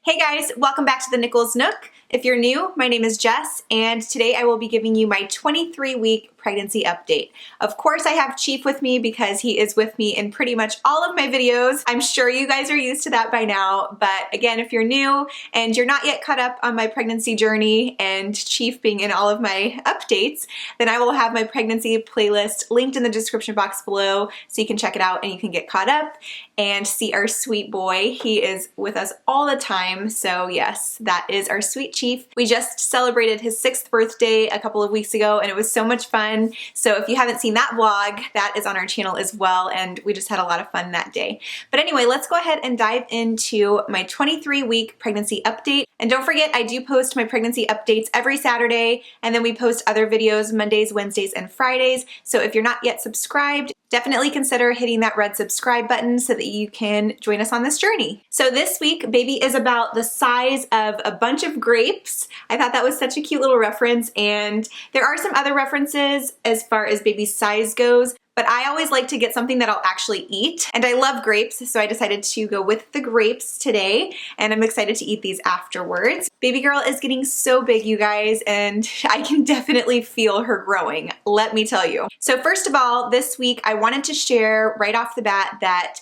Hey guys, welcome back to the Nichols Nook. If you're new, my name is Jess, and today I will be giving you my 23-week pregnancy update. Of course, I have Chief with me because he is with me in pretty much all of my videos. I'm sure you guys are used to that by now, but again, if you're new and you're not yet caught up on my pregnancy journey and Chief being in all of my updates, then I will have my pregnancy playlist linked in the description box below so you can check it out and you can get caught up and see our sweet boy. He is with us all the time, so yes, that is our sweet Chief. We just celebrated his 6th birthday a couple of weeks ago and it was so much fun. So if you haven't seen that vlog, that is on our channel as well, and we just had a lot of fun that day. But anyway, let's go ahead and dive into my 23-week pregnancy update. And don't forget, I do post my pregnancy updates every Saturday, and then we post other videos Mondays, Wednesdays, and Fridays. So if you're not yet subscribed, definitely consider hitting that red subscribe button so that you can join us on this journey. So this week, baby is about the size of a bunch of grapes. I thought that was such a cute little reference, and there are some other references as far as baby's size goes, but I always like to get something that I'll actually eat, and I love grapes, so I decided to go with the grapes today, and I'm excited to eat these afterwards. Baby girl is getting so big, you guys, and I can definitely feel her growing, let me tell you. So first of all, this week I wanted to share right off the bat that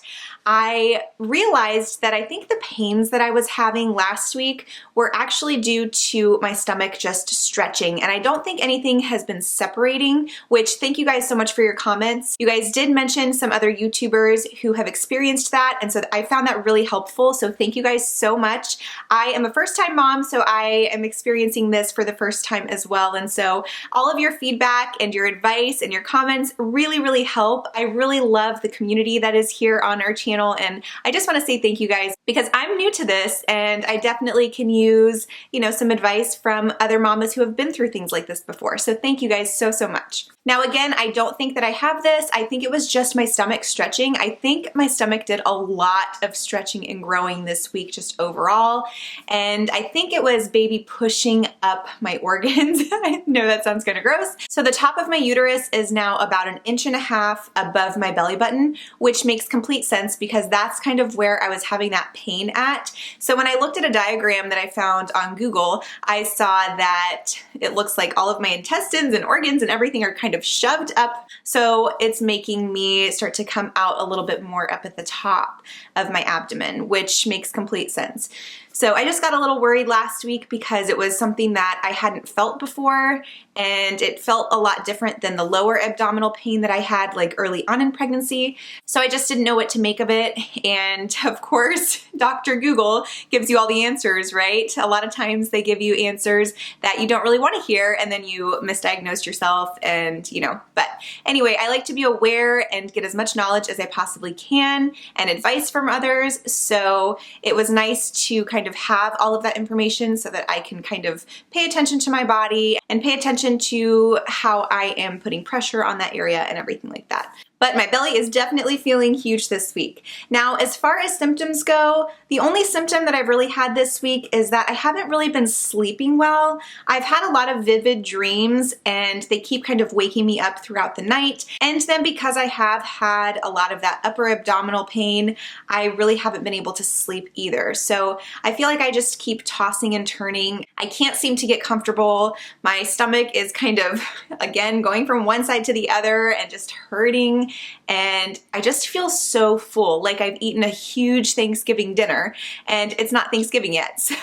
I realized that I think the pains that I was having last week were actually due to my stomach just stretching, and I don't think anything has been separating, which thank you guys so much for your comments. You guys did mention some other YouTubers who have experienced that, and so I found that really helpful, so thank you guys so much. I am a first-time mom, so I am experiencing this for the first time as well, and so all of your feedback and your advice and your comments really help. I really love the community that is here on our channel, and I just want to say thank you guys because I'm new to this and I definitely can use, you know, some advice from other mamas who have been through things like this before. So thank you guys so much. Now again, I don't think that I have this. I think it was just my stomach stretching. I think my stomach did a lot of stretching and growing this week just overall. And I think it was baby pushing up my organs. I know that sounds kind of gross. So the top of my uterus is now about 1.5 inches above my belly button, which makes complete sense because that's kind of where I was having that pain at. So when I looked at a diagram that I found on Google, I saw that it looks like all of my intestines and organs and everything are kind of shoved up, so it's making me start to come out a little bit more up at the top of my abdomen, which makes complete sense. So I just got a little worried last week because it was something that I hadn't felt before, and it felt a lot different than the lower abdominal pain that I had like early on in pregnancy. So I just didn't know what to make of it, and of course Dr. Google gives you all the answers, right? A lot of times they give you answers that you don't really want to hear, and then you misdiagnose yourself, and you know. But anyway, I like to be aware and get as much knowledge as I possibly can and advice from others, so it was nice to kind of have all of that information so that I can kind of pay attention to my body and pay attention to how I am putting pressure on that area and everything like that. But my belly is definitely feeling huge this week. Now, as far as symptoms go, the only symptom that I've really had this week is that I haven't really been sleeping well. I've had a lot of vivid dreams and they keep kind of waking me up throughout the night. And then because I have had a lot of that upper abdominal pain, I really haven't been able to sleep either. So I feel like I just keep tossing and turning. I can't seem to get comfortable. My stomach is kind of, again, going from one side to the other and just hurting. And I just feel so full, like I've eaten a huge Thanksgiving dinner and it's not Thanksgiving yet. So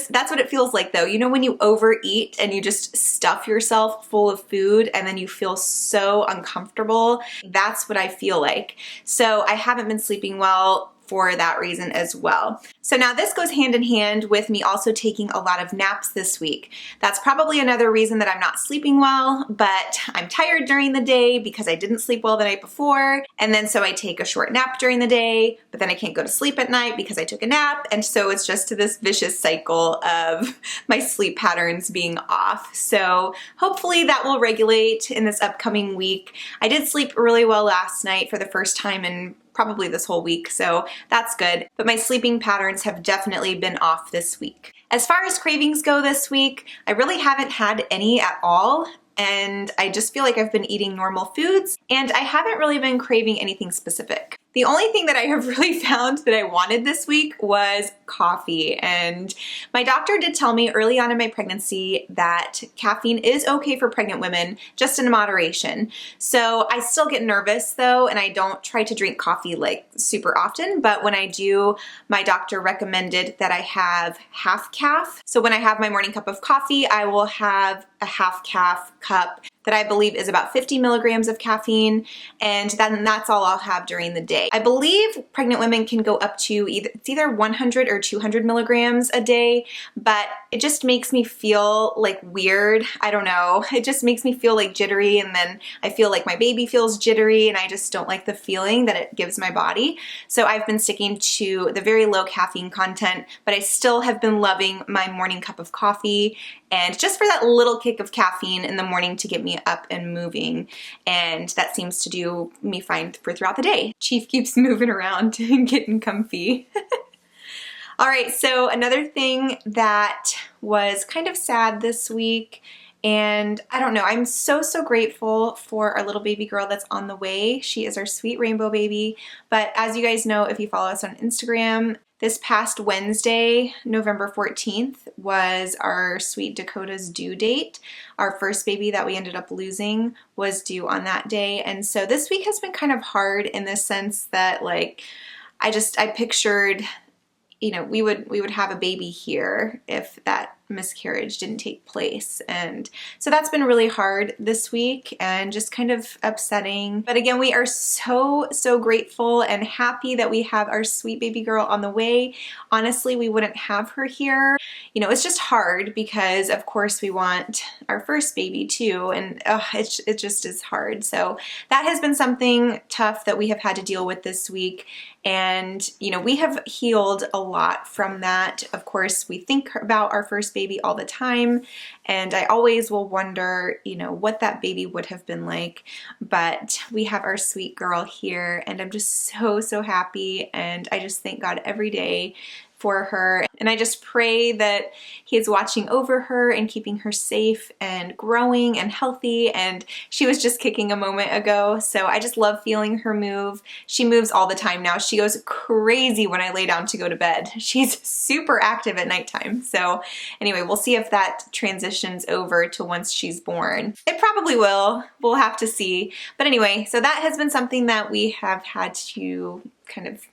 that's what it feels like though. You know, when you overeat and you just stuff yourself full of food and then you feel so uncomfortable, that's what I feel like. So I haven't been sleeping well for that reason as well. So now this goes hand in hand with me also taking a lot of naps this week. That's probably another reason that I'm not sleeping well, but I'm tired during the day because I didn't sleep well the night before. And then so I take a short nap during the day, but then I can't go to sleep at night because I took a nap. And so it's just this vicious cycle of my sleep patterns being off. So hopefully that will regulate in this upcoming week. I did sleep really well last night for the first time in probably this whole week, so that's good. But my sleeping patterns have definitely been off this week. As far as cravings go this week, I really haven't had any at all. And I just feel like I've been eating normal foods and I haven't really been craving anything specific. The only thing that I have really found that I wanted this week was coffee. And my doctor did tell me early on in my pregnancy that caffeine is okay for pregnant women, just in moderation. So I still get nervous though, and I don't try to drink coffee like super often. But when I do, my doctor recommended that I have half calf. So when I have my morning cup of coffee, I will have a half calf cup that I believe is about 50 milligrams of caffeine, and then that's all I'll have during the day. I believe pregnant women can go up to either 100 or 200 milligrams a day, but it just makes me feel like weird. I don't know. It just makes me feel like jittery, and then I feel like my baby feels jittery, and I just don't like the feeling that it gives my body. So I've been sticking to the very low caffeine content, but I still have been loving my morning cup of coffee, and just for that little kick of caffeine in the morning to get me up and moving, and that seems to do me fine for throughout the day. Chief keeps moving around and getting comfy. All right, so another thing that was kind of sad this week, and I don't know, I'm so grateful for our little baby girl that's on the way. She is our sweet rainbow baby, but as you guys know, if you follow us on Instagram, this past Wednesday, November 14th, was our sweet Dakota's due date. Our first baby that we ended up losing was due on that day. And so this week has been kind of hard in the sense that, like, I pictured, you know, we would have a baby here if that miscarriage didn't take place. And so that's been really hard this week and just kind of upsetting. But again, we are so grateful and happy that we have our sweet baby girl on the way. Honestly, we wouldn't have her here. You know, it's just hard because of course we want our first baby too, and it just is hard. So that has been something tough that we have had to deal with this week. And, you know, we have healed a lot from that. Of course, we think about our first baby all the time, and I always will wonder, you know, what that baby would have been like. But we have our sweet girl here, and I'm just so happy, and I just thank God every day for her. And I just pray that He is watching over her and keeping her safe and growing and healthy. And she was just kicking a moment ago, so I just love feeling her move. She moves all the time now. She goes crazy when I lay down to go to bed. She's super active at nighttime. So anyway, we'll see if that transitions over to once she's born. It probably will. We'll have to see. But anyway, so that has been something that we have had to kind of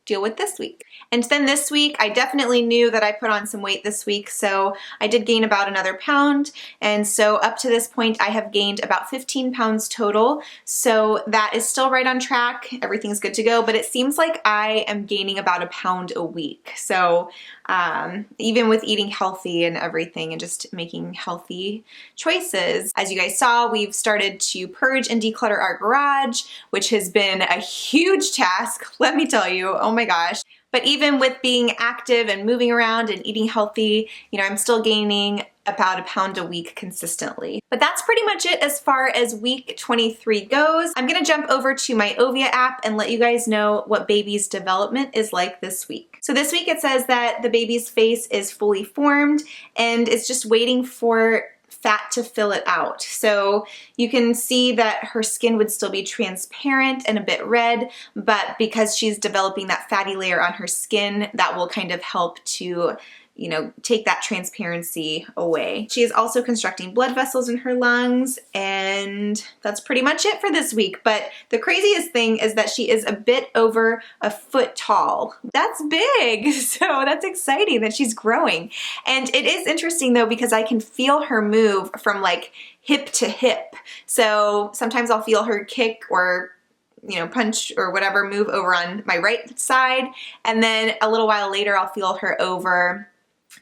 deal with this week. And then this week, I definitely knew that I put on some weight this week, so I did gain about another pound. And so up to this point, I have gained about 15 pounds total. So that is still right on track. Everything's good to go, but it seems like I am gaining about a pound a week. So even with eating healthy and everything and just making healthy choices. As you guys saw, we've started to purge and declutter our garage, which has been a huge task, let me tell you. Oh my gosh. But even with being active and moving around and eating healthy, you know, I'm still gaining about a pound a week consistently. But that's pretty much it as far as week 23 goes. I'm gonna jump over to my Ovia app and let you guys know what baby's development is like this week. So this week it says that the baby's face is fully formed and it's just waiting for fat to fill it out. So you can see that her skin would still be transparent and a bit red, but because she's developing that fatty layer on her skin, that will kind of help to, you know, take that transparency away. She is also constructing blood vessels in her lungs, and that's pretty much it for this week. But the craziest thing is that she is a bit over a foot tall. That's big, so that's exciting that she's growing. And it is interesting though, because I can feel her move from like hip to hip. So sometimes I'll feel her kick or, you know, punch or whatever move over on my right side, and then a little while later I'll feel her over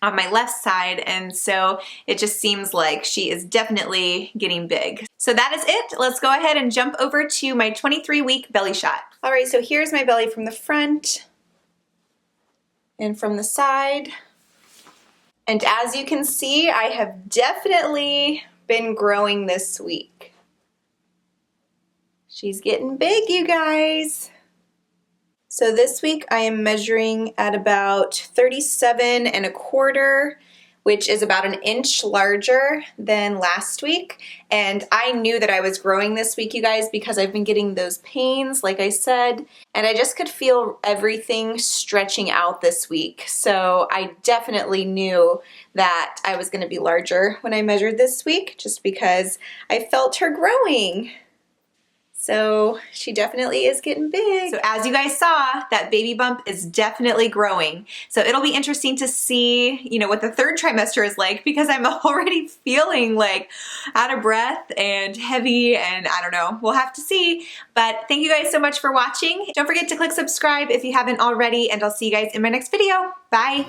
on my left side, and so it just seems like she is definitely getting big. So that is it. Let's go ahead and jump over to my 23-week belly shot. All right, so here's my belly from the front and from the side. And as you can see, I have definitely been growing this week. She's getting big, you guys. So this week I am measuring at about 37 1/4, which is about an inch larger than last week. And I knew that I was growing this week, you guys, because I've been getting those pains, like I said, and I just could feel everything stretching out this week. So I definitely knew that I was gonna be larger when I measured this week, just because I felt her growing. So she definitely is getting big. So as you guys saw, that baby bump is definitely growing. So it'll be interesting to see, you know, what the third trimester is like, because I'm already feeling like out of breath and heavy, and I don't know, we'll have to see. But thank you guys so much for watching. Don't forget to click subscribe if you haven't already, and I'll see you guys in my next video. Bye.